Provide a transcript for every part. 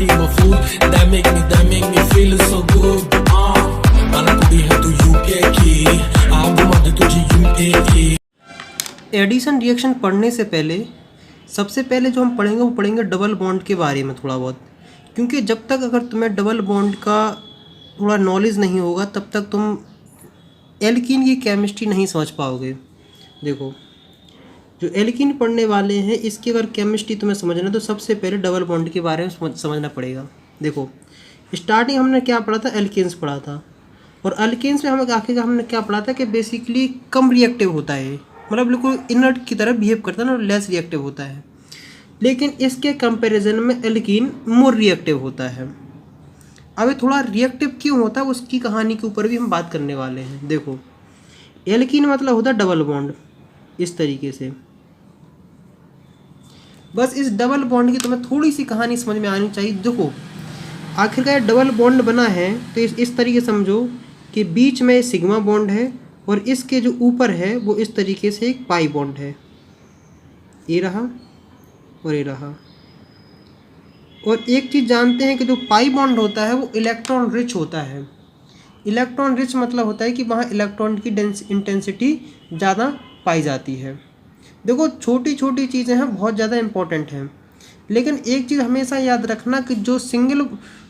chemistry my food that make me feel so good माना कुड़ी है तू यूके की आप घुमा दे तुझे यूएई। एडिशन रिएक्शन पढ़ने से पहले सबसे पहले जो हम पढ़ेंगे वो पढ़ेंगे डबल बॉन्ड के बारे में थोड़ा बहुत, क्योंकि जब तक अगर तुम्हें डबल बॉन्ड का थोड़ा नॉलेज नहीं होगा तब तक तुम एल्कीन की केमिस्ट्री नहीं समझ पाओगे। देखो जो एल्कीन पढ़ने वाले हैं इसकी अगर केमिस्ट्री तुम्हें समझना है तो सबसे पहले डबल बॉन्ड के बारे में समझना पड़ेगा। देखो स्टार्टिंग हमने क्या पढ़ा था, एल्केन्स पढ़ा था, और अल्केन्स में हम आखिर हमने क्या पढ़ा था कि बेसिकली कम रिएक्टिव होता है, मतलब बिल्कुल इनर्ट की तरह बिहेव करता है ना, लेस रिएक्टिव होता है। लेकिन इसके कंपैरिजन में एल्कीन मोर रिएक्टिव होता है। अब ये थोड़ा रिएक्टिव क्यों होता है उसकी कहानी के ऊपर भी हम बात करने वाले हैं। देखो एल्कीन मतलब होता है डबल बॉन्ड, इस तरीके से। बस इस डबल बॉन्ड की तुम्हें थोड़ी सी कहानी समझ में आनी चाहिए। देखो आखिरकार डबल बॉन्ड बना है तो इस तरीके समझो कि बीच में सिग्मा बॉन्ड है और इसके जो ऊपर है वो इस तरीके से एक पाई बॉन्ड है, ये रहा और ये रहा। और एक चीज़ जानते हैं कि जो पाई बॉन्ड होता है वो इलेक्ट्रॉन रिच होता है। इलेक्ट्रॉन रिच मतलब होता है कि वहाँ इलेक्ट्रॉन की इंटेंसिटी ज़्यादा पाई जाती है। देखो छोटी छोटी चीज़ें हैं, बहुत ज़्यादा इम्पोर्टेंट हैं, लेकिन एक चीज़ हमेशा याद रखना कि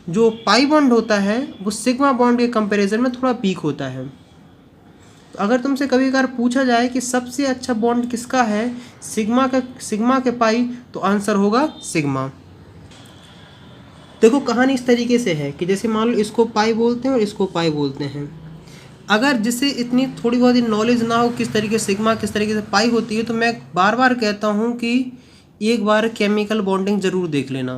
जो पाई बॉन्ड होता है वो सिग्मा बॉन्ड के कंपैरिजन में थोड़ा वीक होता है। तो अगर तुमसे कभी कभार पूछा जाए कि सबसे अच्छा बॉन्ड किसका है, सिग्मा के पाई, तो आंसर होगा सिग्मा। देखो कहानी इस तरीके से है कि जैसे मान लो इसको पाई बोलते हैं और इसको पाई बोलते हैं। अगर जिसे इतनी थोड़ी बहुत नॉलेज ना हो किस तरीके से सिग्मा किस तरीके से पाई होती है, तो मैं बार बार कहता हूँ कि एक बार केमिकल बॉन्डिंग ज़रूर देख लेना।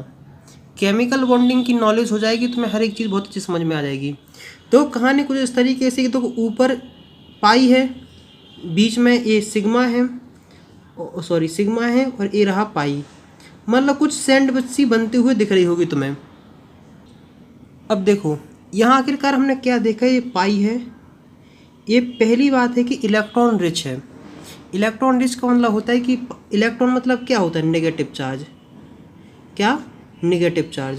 केमिकल बॉन्डिंग की नॉलेज हो जाएगी तो मैं हर एक चीज़ बहुत अच्छी समझ में आ जाएगी। तो कहानी कुछ इस तरीके से कि तो ऊपर पाई है, बीच में ये सिग्मा है, सिग्मा है और ये रहा पाई, मतलब कुछ सैंडविच सी बनती हुई दिख रही होगी तुम्हें। अब देखो यहाँ आखिरकार हमने क्या देखा, ये पाई है। ये पहली बात है कि इलेक्ट्रॉन रिच है। इलेक्ट्रॉन रिच का मतलब होता है कि इलेक्ट्रॉन मतलब क्या होता है, नेगेटिव चार्ज। क्या? नेगेटिव चार्ज,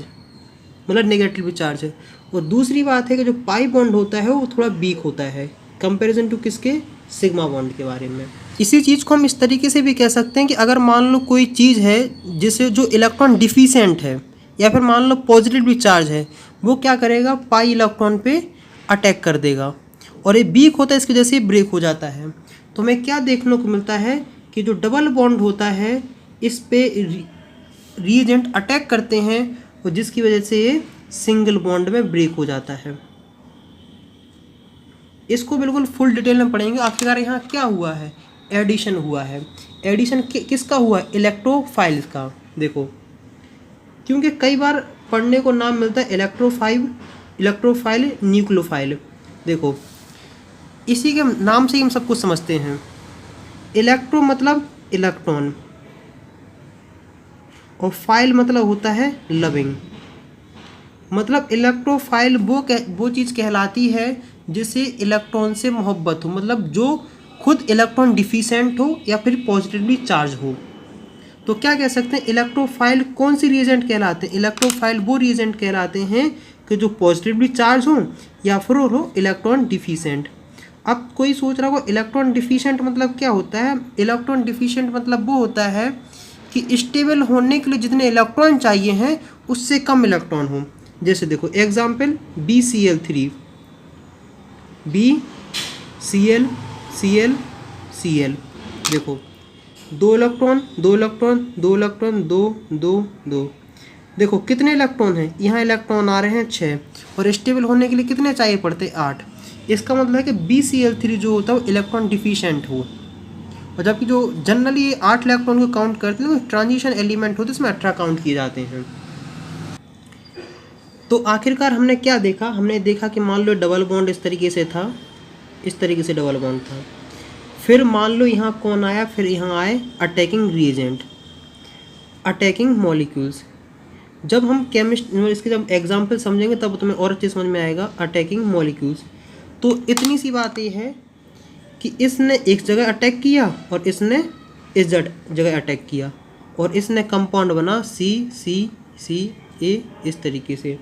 मतलब नेगेटिव चार्ज है। और दूसरी बात है कि जो पाई बॉन्ड होता है वो थोड़ा वीक होता है कंपैरिजन टू किसके, सिग्मा बॉन्ड के बारे में। इसी चीज़ को हम इस तरीके से भी कह सकते हैं कि अगर मान लो कोई चीज़ है जिसे जो इलेक्ट्रॉन डिफिशिएंट है या फिर मान लो पॉजिटिवली चार्ज है, वो क्या करेगा, पाई इलेक्ट्रॉन पे अटैक कर देगा, और ये वीक होता है इसकी वजह से ब्रेक हो जाता है। तो हमें क्या देखने को मिलता है कि जो डबल बॉन्ड होता है इस पे रीएजेंट अटैक करते हैं और जिसकी वजह से ये सिंगल बॉन्ड में ब्रेक हो जाता है। इसको बिल्कुल फुल डिटेल में पढ़ेंगे। आखिरकार यहाँ क्या हुआ है, एडिशन हुआ है। एडिशन किसका हुआ, इलेक्ट्रोफाइल का। देखो क्योंकि कई बार पढ़ने को नाम मिलता है इलेक्ट्रोफाइल, न्यूक्लियोफाइल। देखो इसी के नाम से ही हम सब कुछ समझते हैं। इलेक्ट्रो मतलब इलेक्ट्रॉन और फाइल मतलब होता है लविंग। मतलब इलेक्ट्रोफाइल वो चीज़ कहलाती है जिसे इलेक्ट्रॉन से मोहब्बत हो, मतलब जो खुद इलेक्ट्रॉन डिफिशिएंट हो या फिर पॉजिटिवली चार्ज हो। तो क्या कह सकते हैं, इलेक्ट्रोफाइल कौन सी रिएजेंट कहलाते हैं, इलेक्ट्रोफाइल वो रिएजेंट कहलाते हैं कि जो पॉजिटिवली चार्ज हो या फिर हो इलेक्ट्रॉन डिफिशिएंट। अब कोई सोच रहा हो इलेक्ट्रॉन डिफिशिएंट मतलब क्या होता है। इलेक्ट्रॉन डिफिशिएंट मतलब वो होता है कि स्टेबल होने के लिए जितने इलेक्ट्रॉन चाहिए हैं उससे कम इलेक्ट्रॉन हो। जैसे देखो एग्जाम्पल BCl3, BCl देखो 2 इलेक्ट्रॉन 2 इलेक्ट्रॉन 2 इलेक्ट्रॉन 2 2 2। देखो कितने इलेक्ट्रॉन हैं, यहाँ इलेक्ट्रॉन आ रहे हैं 6, और स्टेबल होने के लिए कितने चाहिए पड़ते हैं 8। इसका मतलब है कि BCl3 जो होता है वो इलेक्ट्रॉन डिफिशिएंट हो, और जबकि जो जनरली ये 8 इलेक्ट्रॉन को काउंट करते हैं तो ट्रांजिशन एलिमेंट होते हैं इसमें 18 काउंट किए जाते हैं। तो आखिरकार हमने क्या देखा, हमने देखा कि मान लो डबल बॉन्ड इस तरीके से था, इस तरीके से डबल बॉन्ड था। फिर मान लो यहाँ कौन आया, फिर यहाँ आए अटैकिंग रिएजेंट, अटैकिंग मॉलिक्यूल्स। जब हम इसके जब एग्जाम्पल समझेंगे तब तुम्हें और अच्छे समझ में आएगा अटैकिंग मॉलिक्यूल्स। तो इतनी सी बात ये है कि इसने एक जगह अटैक किया और इसने इस जगह अटैक किया, और इसने कंपाउंड बना C ए इस तरीके से,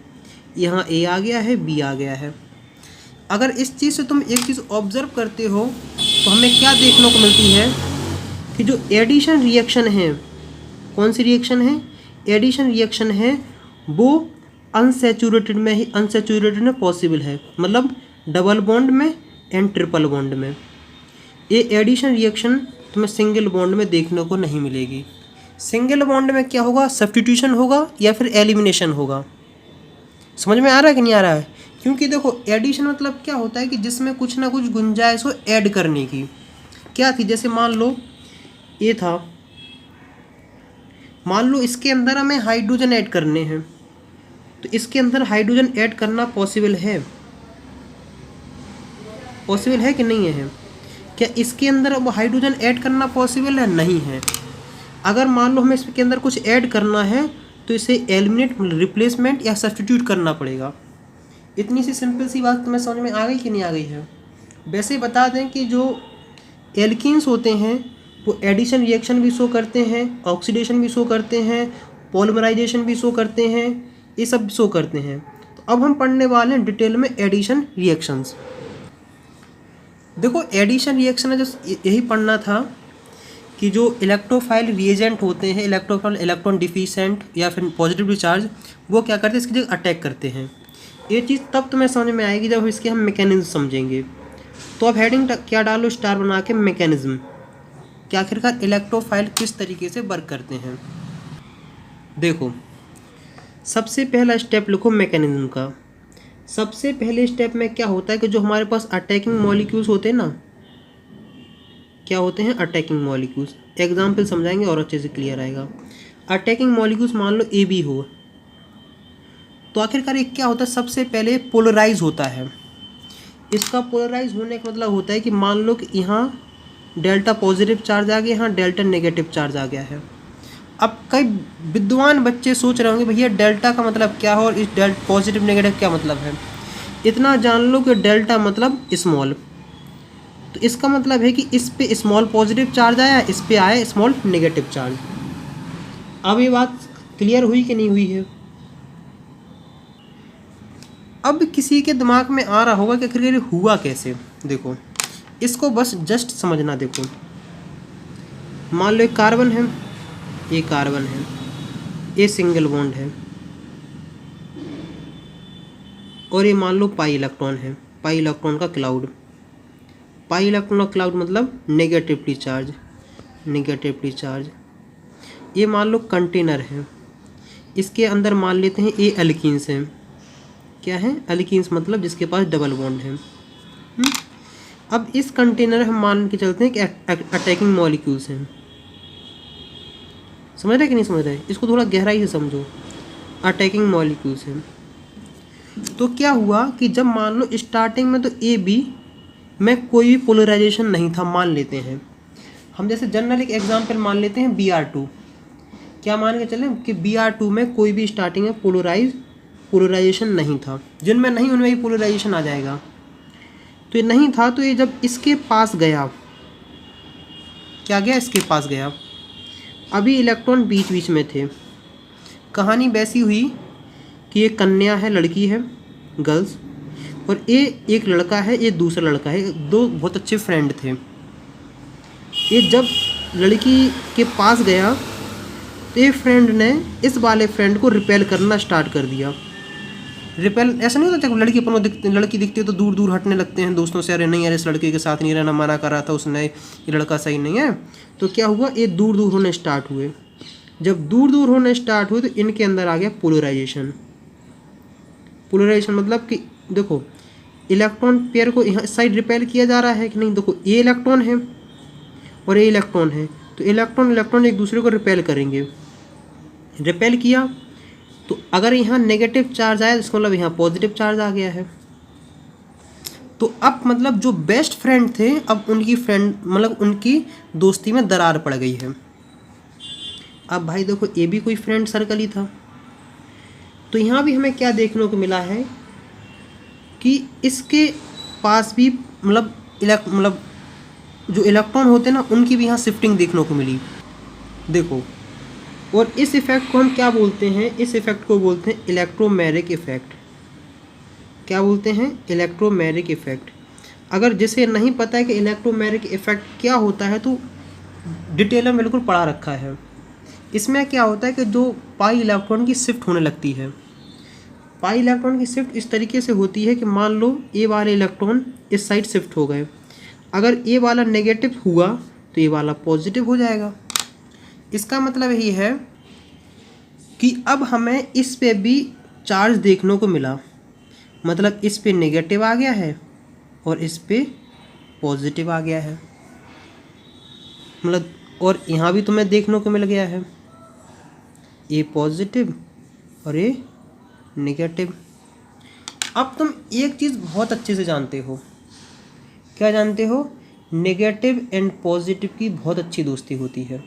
यहाँ ए आ गया है, बी आ गया है। अगर इस चीज़ से तुम एक चीज़ ऑब्जर्व करते हो तो हमें क्या देखने को मिलती है कि जो एडिशन रिएक्शन है, कौन सी रिएक्शन है, एडिशन रिएक्शन है, वो अनसैचुरेटेड में ही, अनसैचुरेटेड में पॉसिबल है, मतलब डबल बॉन्ड में एंड ट्रिपल बॉन्ड में। ये एडिशन रिएक्शन तुम्हें सिंगल बॉन्ड में देखने को नहीं मिलेगी। सिंगल बॉन्ड में क्या होगा, सब्स्टिट्यूशन होगा या फिर एलिमिनेशन होगा। समझ में आ रहा है कि नहीं आ रहा है? क्योंकि देखो एडिशन मतलब क्या होता है कि जिसमें कुछ ना कुछ गुंजाइश हो ऐड करने की। क्या थी, जैसे मान लो ये था, मान लो इसके अंदर हमें हाइड्रोजन ऐड करने हैं, तो इसके अंदर हाइड्रोजन ऐड करना पॉसिबल है, पॉसिबल है कि नहीं है? क्या इसके अंदर अब हाइड्रोजन ऐड करना पॉसिबल है? नहीं है। अगर मान लो हमें इसके अंदर कुछ ऐड करना है तो इसे एलिमिनेट, रिप्लेसमेंट या सब्स्टिट्यूट करना पड़ेगा। इतनी सी सिंपल सी बात तुम्हें समझ में आ गई कि नहीं आ गई है? वैसे बता दें कि जो एल्कीन्स होते हैं वो एडिशन रिएक्शन भी शो करते हैं, ऑक्सीडेशन भी शो करते हैं, पॉलीमराइजेशन भी शो करते हैं, ये सब शो करते हैं। तो अब हम पढ़ने वाले हैं डिटेल में एडिशन रिएक्शंस। देखो एडिशन रिएक्शन है, जो यही पढ़ना था कि जो इलेक्ट्रोफाइल रिएजेंट होते हैं, इलेक्ट्रोफाइल इलेक्ट्रॉन डिफिशिएंट या फिर पॉजिटिवली चार्ज, वो क्या करते हैं, इसकी जगह अटैक करते हैं। ये चीज़ तब तुम्हें समझ में आएगी जब इसके हम मैकेनिज्म समझेंगे। तो अब हेडिंग क्या डालो, स्टार बना के मैकेनिज्म, कि आखिरकार इलेक्ट्रोफाइल किस तरीके से वर्क करते हैं। देखो सबसे पहला स्टेप लिखो मैकेनिज्म का। सबसे पहले स्टेप में क्या होता है कि जो हमारे पास अटैकिंग मॉलिक्यूल्स होते हैं ना, क्या होते हैं अटैकिंग मॉलिक्यूल्स। एग्जाम्पल समझाएंगे और अच्छे से क्लियर आएगा। अटैकिंग मॉलिक्यूल्स मान लो ए बी हो, तो आखिरकार एक क्या होता है, सबसे पहले पोलराइज होता है। इसका पोलराइज होने का मतलब होता है कि मान लो कि यहाँ डेल्टा पॉजिटिव चार्ज आ गया, यहाँ डेल्टा नेगेटिव चार्ज आ गया है। अब कई विद्वान बच्चे सोच रहे होंगे भैया डेल्टा का मतलब क्या है और इस डेल्टा पॉजिटिव नेगेटिव क्या मतलब है। इतना जान लो कि डेल्टा मतलब स्मॉल, तो इसका मतलब है कि इस पे स्मॉल पॉजिटिव चार्ज आया, इस पे आया स्मॉल नेगेटिव चार्ज। अब ये बात क्लियर हुई कि नहीं हुई है? अब किसी के दिमाग में आ रहा होगा कि आखिर ये हुआ कैसे। देखो इसको बस जस्ट समझना। देखो मान लो एक कार्बन है, ये कार्बन है, ये सिंगल बॉन्ड है, और ये मान लो पाई इलेक्ट्रॉन है, पाई इलेक्ट्रॉन का क्लाउड। पाई इलेक्ट्रॉन का क्लाउड मतलब नेगेटिवली चार्ज, नेगेटिवली चार्ज। ये मान लो कंटेनर है, इसके अंदर मान लेते हैं ये एल्कीन्स हैं। क्या है? एल्कीन्स मतलब जिसके पास डबल बॉन्ड है। अब इस कंटेनर हम मान के चलते हैं कि अटैकिंग मॉलिक्यूल्स हैं। समझ रहे कि नहीं समझ रहे? इसको थोड़ा गहराई से समझो। अटैकिंग मॉलिक्यूल्स हैं, तो क्या हुआ कि जब मान लो स्टार्टिंग में तो ए बी में कोई भी पोलराइजेशन नहीं था, मान लेते हैं हम, जैसे जनरल एक एग्जांपल मान लेते हैं Br2। क्या मान के चलें कि Br2 में कोई भी स्टार्टिंग में पोलराइजेशन नहीं था। जिनमें नहीं उनमें ही पोलराइजेशन आ जाएगा। तो ये नहीं था, तो ये जब इसके पास गया, क्या गया, इसके पास गया। अभी इलेक्ट्रॉन बीच बीच में थे। कहानी वैसी हुई कि ये कन्या है, लड़की है, गर्ल्स, और ये एक लड़का है, ये दूसरा लड़का है, दो बहुत अच्छे फ्रेंड थे। ये जब लड़की के पास गया तो ये फ्रेंड ने इस वाले फ्रेंड को रिपेल करना स्टार्ट कर दिया। रिपेल ऐसा नहीं होता, जब लड़की अपन को लड़की दिखती है तो दूर दूर हटने लगते हैं दोस्तों से, अरे नहीं यार इस लड़के के साथ नहीं रहना, मना कर रहा था उसने, ये लड़का सही नहीं है। तो क्या हुआ, ये दूर दूर होने स्टार्ट हुए। जब दूर दूर होने स्टार्ट हुए तो इनके अंदर आ गया पोलराइजेशन। पोलराइजेशन मतलब कि देखो इलेक्ट्रॉन पेयर को यहाँ साइड रिपेल किया जा रहा है कि नहीं। देखो ये इलेक्ट्रॉन है और ये इलेक्ट्रॉन है, तो इलेक्ट्रॉन इलेक्ट्रॉन एक दूसरे को रिपेल करेंगे। रिपेल किया तो अगर यहाँ नेगेटिव चार्ज आया तो इसका मतलब यहाँ पॉजिटिव चार्ज आ गया है। तो अब मतलब जो बेस्ट फ्रेंड थे, अब उनकी फ्रेंड मतलब उनकी दोस्ती में दरार पड़ गई है। अब भाई देखो ये भी कोई फ्रेंड सर्कल ही था। तो यहाँ भी हमें क्या देखने को मिला है कि इसके पास भी मतलब जो इलेक्ट्रॉन होते हैं ना, उनकी भी यहाँ शिफ्टिंग देखने को मिली। देखो और इस इफ़ेक्ट को हम क्या बोलते हैं? इस इफ़ेक्ट को बोलते हैं इलेक्ट्रोमैग्नेटिक इफ़ेक्ट। क्या बोलते हैं? Electromagnetic effect. अगर जिसे नहीं पता है कि इलेक्ट्रोमैग्नेटिक इफ़ेक्ट क्या होता है तो डिटेल में बिल्कुल पढ़ा रखा है। इसमें क्या होता है कि जो पाई इलेक्ट्रॉन की शिफ्ट होने लगती है, पाई इलेक्ट्रॉन की शिफ्ट इस तरीके से होती है कि मान लो ए वाले इलेक्ट्रॉन इस साइड शिफ्ट हो गए, अगर ए वाला नेगेटिव हुआ तो ए वाला पॉजिटिव हो जाएगा। इसका मतलब यही है कि अब हमें इस पे भी चार्ज देखने को मिला, मतलब इस पे नेगेटिव आ गया है और इस पे पॉजिटिव आ गया है, मतलब और यहाँ भी तुम्हें देखने को मिल गया है ए पॉजिटिव और ए नेगेटिव। अब तुम एक चीज़ बहुत अच्छे से जानते हो, क्या जानते हो? नेगेटिव एंड पॉजिटिव की बहुत अच्छी दोस्ती होती है।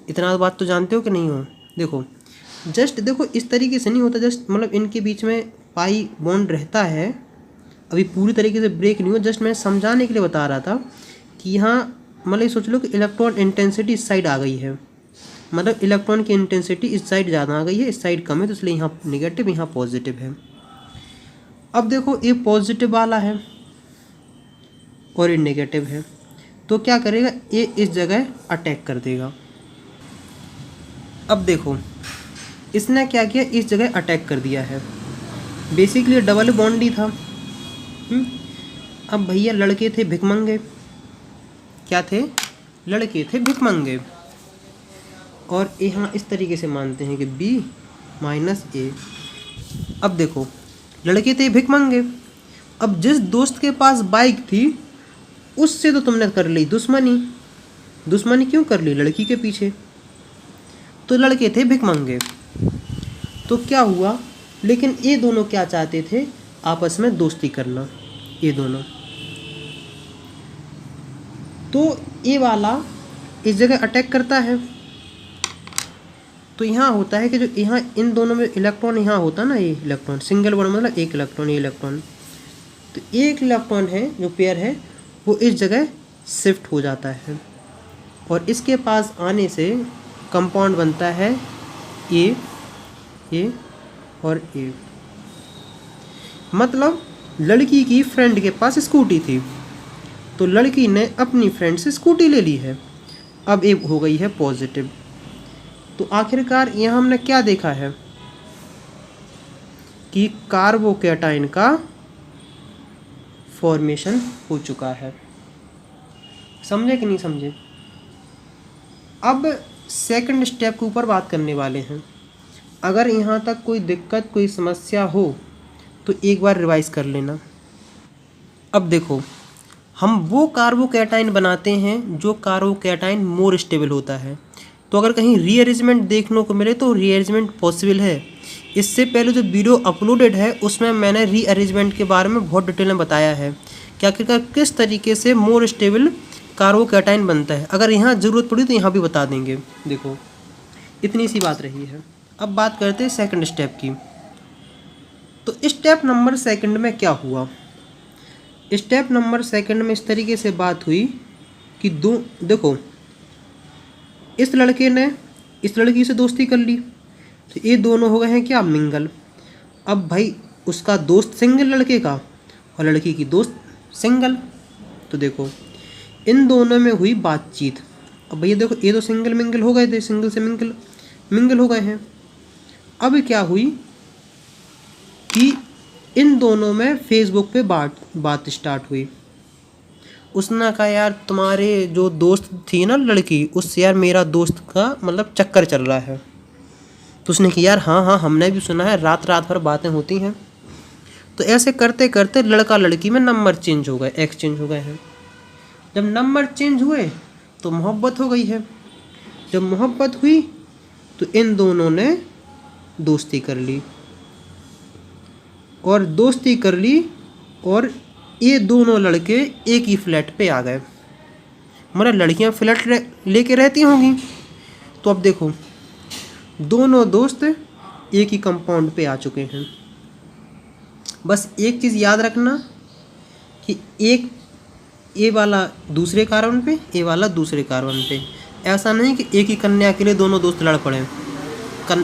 इतना बात तो जानते हो कि नहीं हो? देखो जस्ट देखो इस तरीके से नहीं होता, जस्ट मतलब इनके बीच में पाई बॉन्ड रहता है, अभी पूरी तरीके से ब्रेक नहीं हुआ। जस्ट मैं समझाने के लिए बता रहा था कि यहाँ मतलब सोच लो कि इलेक्ट्रॉन इंटेंसिटी इस साइड आ गई है, मतलब इलेक्ट्रॉन की इंटेंसिटी इस साइड ज़्यादा आ गई है, इस साइड कम है, तो इसलिए यहाँ नेगेटिव यहाँ पॉजिटिव है। अब देखो ये पॉजिटिव वाला है और ये नेगेटिव है, तो क्या करेगा? ये इस जगह अटैक कर देगा। अब देखो इसने क्या किया, इस जगह अटैक कर दिया है, बेसिकली डबल बॉन्ड ही था। अब भैया लड़के थे भिखमंगे, क्या थे? लड़के थे भिखमंगे, और यहाँ इस तरीके से मानते हैं कि B माइनस ए। अब देखो लड़के थे भिखमंगे, अब जिस दोस्त के पास बाइक थी उससे तो तुमने कर ली दुश्मनी। दुश्मनी क्यों कर ली? लड़की के पीछे। तो लड़के थे भिखमंगे, तो क्या हुआ? लेकिन ये दोनों क्या चाहते थे? आपस में दोस्ती करना, ये दोनों। तो ये वाला इस जगह अटैक करता है, तो यहाँ होता है कि जो यहाँ इन दोनों में इलेक्ट्रॉन यहाँ होता है ना, ये इलेक्ट्रॉन सिंगल बॉन्ड मतलब एक इलेक्ट्रॉन, ये इलेक्ट्रॉन, तो एक इलेक्ट्रॉन है जो पेयर है वो इस जगह शिफ्ट हो जाता है, और इसके पास आने से कंपाउंड बनता है ए और ए। मतलब लड़की की फ्रेंड के पास स्कूटी थी, तो लड़की ने अपनी फ्रेंड से स्कूटी ले ली है, अब ए हो गई है पॉजिटिव। तो आखिरकार यहाँ हमने क्या देखा है कि कार्बोकैटायन का फॉर्मेशन हो चुका है। समझे कि नहीं समझे? अब सेकंड स्टेप के ऊपर बात करने वाले हैं। अगर यहाँ तक कोई दिक्कत कोई समस्या हो तो एक बार रिवाइज कर लेना। अब देखो हम वो कार्बोकैटायन बनाते हैं जो कार्बोकैटायन मोर स्टेबल होता है, तो अगर कहीं रीअरेंजमेंट देखने को मिले तो रीअरेंजमेंट पॉसिबल है। इससे पहले जो वीडियो अपलोडेड है उसमें मैंने रीअरेंजमेंट के बारे में बहुत डिटेल में बताया है कि आखिरकार किस तरीके से मोर स्टेबल कार्बोकैटायन बनता है। अगर यहाँ ज़रूरत पड़ी तो यहाँ भी बता देंगे। देखो इतनी सी बात रही है। अब बात करते हैं सेकंड स्टेप की। तो स्टेप नंबर सेकंड में क्या हुआ? स्टेप नंबर सेकंड में इस तरीके से बात हुई कि देखो इस लड़के ने इस लड़की से दोस्ती कर ली, तो ये दोनों हो गए हैं क्या? मिंगल। अब भाई उसका दोस्त सिंगल लड़के का और लड़की की दोस्त सिंगल, तो देखो इन दोनों में हुई बातचीत। अब भैया देखो ये तो सिंगल मिंगल हो गए थे, सिंगल से मिंगल हो गए हैं। अब क्या हुई कि इन दोनों में फेसबुक पे बात स्टार्ट हुई। उसने कहा यार तुम्हारे जो दोस्त थी ना लड़की, उससे यार मेरा दोस्त का मतलब चक्कर चल रहा है। तो उसने कहा यार हाँ हमने भी सुना है, रात भर बातें होती हैं। तो ऐसे करते करते लड़का लड़की में नंबर चेंज हो गए, एक्सचेंज हो गए हैं। जब नंबर चेंज हुए तो मोहब्बत हो गई है। जब मोहब्बत हुई तो इन दोनों ने दोस्ती कर ली, और दोस्ती कर ली और ये दोनों लड़के एक ही फ्लैट पे आ गए। मतलब लड़कियां फ्लैट लेके रहती होंगी, तो अब देखो दोनों दोस्त एक ही कंपाउंड पे आ चुके हैं। बस एक चीज़ याद रखना कि एक ए वाला दूसरे कार्बन पे, ए वाला दूसरे कार्बन पे, ऐसा नहीं कि एक ही कन्या के लिए दोनों दोस्त लड़ पड़े।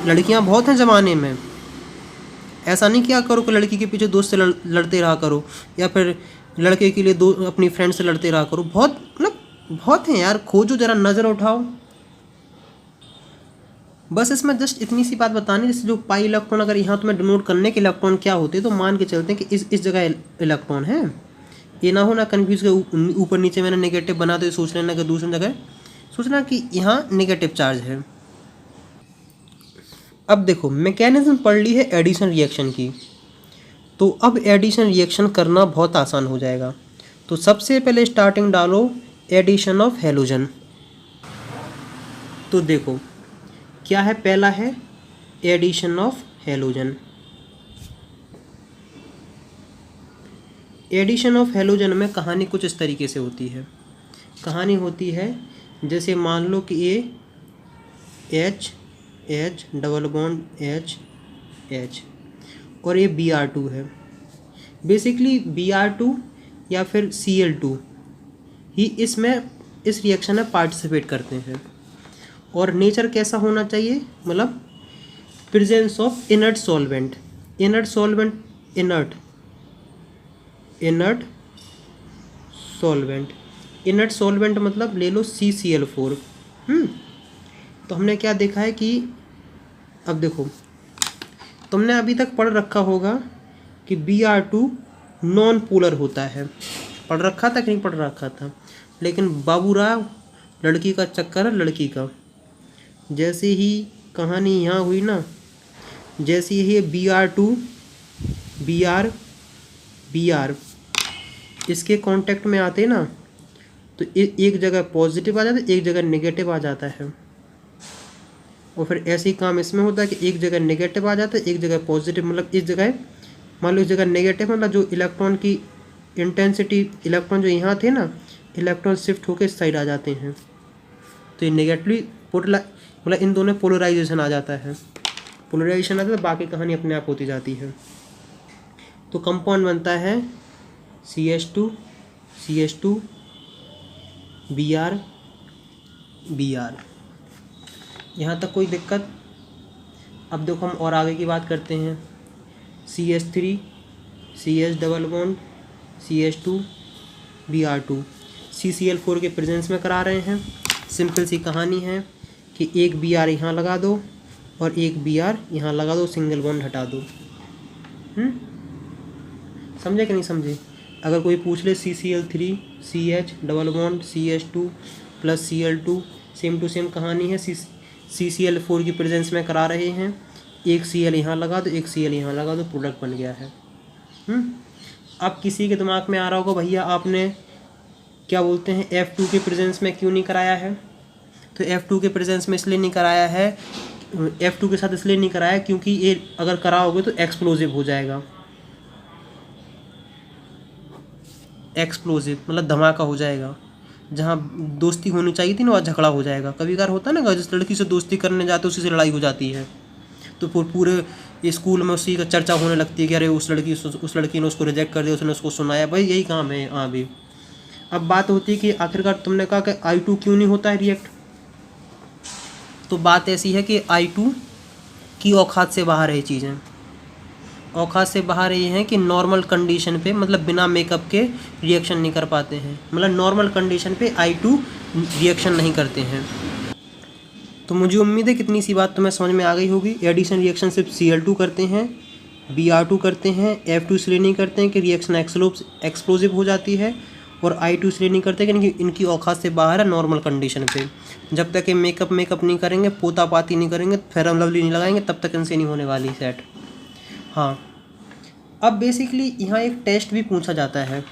लड़कियां बहुत हैं ज़माने में, ऐसा नहीं किया करो कि लड़की के पीछे दोस्त से लड़ते रहा करो, या फिर लड़के के लिए दो अपनी फ्रेंड से लड़ते रहा करो। बहुत मतलब बहुत हैं यार, खोजो ज़रा, नज़र उठाओ। बस इसमें जस्ट इतनी सी बात बतानी, जैसे जो पाई इलेक्ट्रॉन अगर यहाँ तुम्हें डिनोट करने के इलेक्ट्रॉन क्या होते हैं, तो मान के चलते हैं कि इस जगह इलेक्ट्रॉन है। ये ना हो ना कन्फ्यूज के ऊपर नीचे मैंने नेगेटिव बना, तो ये सोच लेना कि दूसरी जगह सोचना कि यहाँ नेगेटिव चार्ज है। अब देखो मैकेनिज्म पढ़ ली है एडिशन रिएक्शन की, तो अब एडिशन रिएक्शन करना बहुत आसान हो जाएगा। तो सबसे पहले स्टार्टिंग डालो एडिशन ऑफ हैलोजन। तो देखो क्या है, पहला है addition of halogen. Addition of halogen में कहानी कुछ इस तरीके से होती है। कहानी होती है जैसे मान लो कि ये H H double bond H H और ये Br2 है। बेसिकली Br2 या फिर Cl2 ही इसमें इस रिएक्शन में पार्टिसिपेट करते हैं। और नेचर कैसा होना चाहिए, मतलब presence of inert solvent. Inert solvent, inert solvent मतलब ले लो CCl4। तो हमने क्या देखा है कि अब देखो तुमने अभी तक पढ़ रखा होगा कि Br2 नॉन पोलर होता है। पढ़ रखा था कि नहीं पढ़ रखा था? लेकिन बाबूराव लड़की का चक्कर, लड़की का जैसे ही कहानी यहाँ हुई ना, जैसे ही Br2 Br इसके कांटेक्ट में आते ना, तो एक जगह पॉजिटिव आ जाता है, एक जगह नेगेटिव आ जाता है। और फिर ऐसे ही काम इसमें होता है कि एक जगह नेगेटिव आ जाता है, एक जगह पॉजिटिव। मतलब इस जगह मान लो इस जगह नेगेटिव, मतलब जो इलेक्ट्रॉन की इंटेंसिटी, इलेक्ट्रॉन जो यहाँ थे ना, इलेक्ट्रॉन शिफ्ट होकर इस साइड आ जाते हैं। तो ये नेगेटिवली मतलब इन दोनों पोलराइजेशन आ जाता है। पोलराइजेशन आता है तो बाकी कहानी अपने आप होती जाती है। तो कंपाउंड बनता है CH2 Br। यहाँ तक कोई दिक्कत? अब देखो हम और आगे की बात करते हैं। CH3 CH double bond CH2 Br2 CCl4 के प्रेजेंस में करा रहे हैं। सिंपल सी कहानी है कि एक Br यहाँ लगा दो और एक Br यहाँ लगा दो, सिंगल बॉन्ड हटा दो। समझे कि नहीं समझे? अगर कोई पूछ ले CCl3 CH double bond CH2 plus Cl2, same to same कहानी है। CCl4 की प्रेजेंस में करा रहे हैं, एक Cl यहाँ लगा दो, एक Cl यहाँ लगा दो, प्रोडक्ट बन गया है। अब किसी के दिमाग में आ रहा होगा भैया आपने क्या बोलते हैं F2 के प्रेजेंस में क्यों नहीं कराया है? तो F2 के प्रेजेंस में इसलिए नहीं कराया है, F2 के साथ इसलिए नहीं कराया क्योंकि ये अगर कराओगे तो एक्सप्लोजिव हो जाएगा। एक्सप्लोजिव मतलब धमाका हो जाएगा। जहाँ दोस्ती होनी चाहिए थी ना, वहाँ झगड़ा हो जाएगा। कभी कभार होता है ना, जिस लड़की से दोस्ती करने जाते उसी से लड़ाई हो जाती है, तो पूरे स्कूल में उसी का चर्चा होने लगती है कि अरे उस लड़की ने उसको रिजेक्ट कर दिया, उसने उसको सुनाया। भाई यही काम है यहाँ भी। अब बात होती है कि आखिरकार तुमने कहा कि I2 क्यों नहीं होता है रिएक्ट, तो बात ऐसी है कि I2 की औकात से बाहर है चीज़ें। औकात से बाहर ये हैं कि नॉर्मल कंडीशन पे, मतलब बिना मेकअप के रिएक्शन नहीं कर पाते हैं। मतलब नॉर्मल कंडीशन पे I2 रिएक्शन नहीं करते हैं। तो मुझे उम्मीद है कितनी सी बात तुम्हें समझ में आ गई होगी। एडिशन रिएक्शन सिर्फ Cl2 करते हैं, Br2 करते हैं, F2 इसलिए नहीं करते हैं कि रिएक्शन एक्सप्लोजिव हो जाती है, और I2 इसलिए नहीं करते कि इनकी औकात से बाहर है नॉर्मल कंडीशन पे। जब तक ये मेकअप नहीं करेंगे, पोता पाती नहीं करेंगे, फेयर लवली नहीं लगाएंगे, तब तक इनसे नहीं होने वाली सेट। हाँ, अब बेसिकली यहाँ एक टेस्ट भी पूछा जाता है,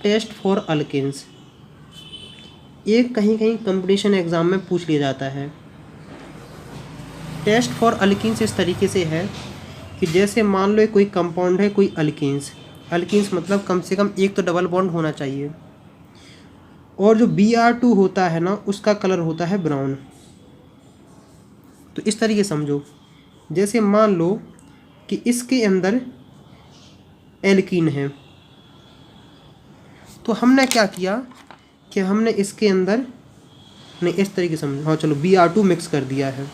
टेस्ट फॉर अल्केन्स। एक कहीं कंपटीशन एग्ज़ाम में पूछ लिया जाता है। टेस्ट फॉर अल्कीन्स इस तरीके से है कि जैसे मान लो कोई कंपाउंड है, कोई अल्कीन्स मतलब कम से कम एक तो डबल बॉन्ड होना चाहिए, और जो Br2 होता है ना, उसका कलर होता है ब्राउन। तो इस तरीके समझो, जैसे मान लो कि इसके अंदर एल्कीन है, तो हमने क्या किया कि हमने इसके अंदर नहीं, इस तरीके समझो। हाँ चलो, Br2 मिक्स कर दिया है।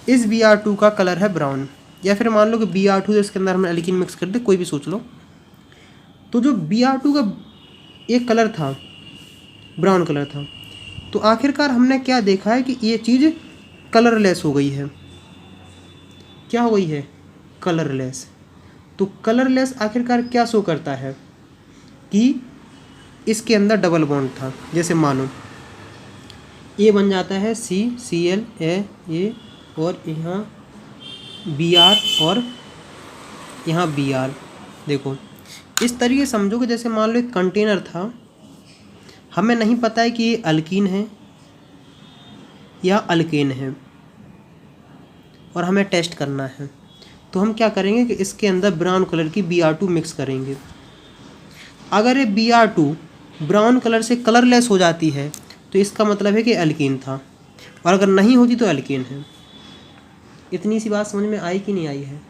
इस Br2 का कलर है ब्राउन, या फिर मान लो कि Br2 इसके अंदर हमने एल्कीन मिक्स कर दे, कोई भी सोच लो। तो जो Br2 का एक कलर था, ब्राउन कलर था, तो आखिरकार हमने क्या देखा है कि ये चीज़ कलरलेस हो गई है। क्या हो गई है? कलरलेस। तो कलरलेस आखिरकार क्या शो करता है कि इसके अंदर डबल बॉन्ड था। जैसे मानो ये बन जाता है CCl और यहाँ Br और यहाँ Br। देखो इस तरीके समझो कि जैसे मान लो एक कंटेनर था, हमें नहीं पता है कि ये अल्कीन है या अल्केन है, और हमें टेस्ट करना है। तो हम क्या करेंगे कि इसके अंदर ब्राउन कलर की Br2 मिक्स करेंगे। अगर ये Br2 ब्राउन कलर से कलरलेस हो जाती है तो इसका मतलब है कि अल्कीन था, और अगर नहीं होती तो अल्केन है। इतनी सी बात समझ में आई कि नहीं आई है?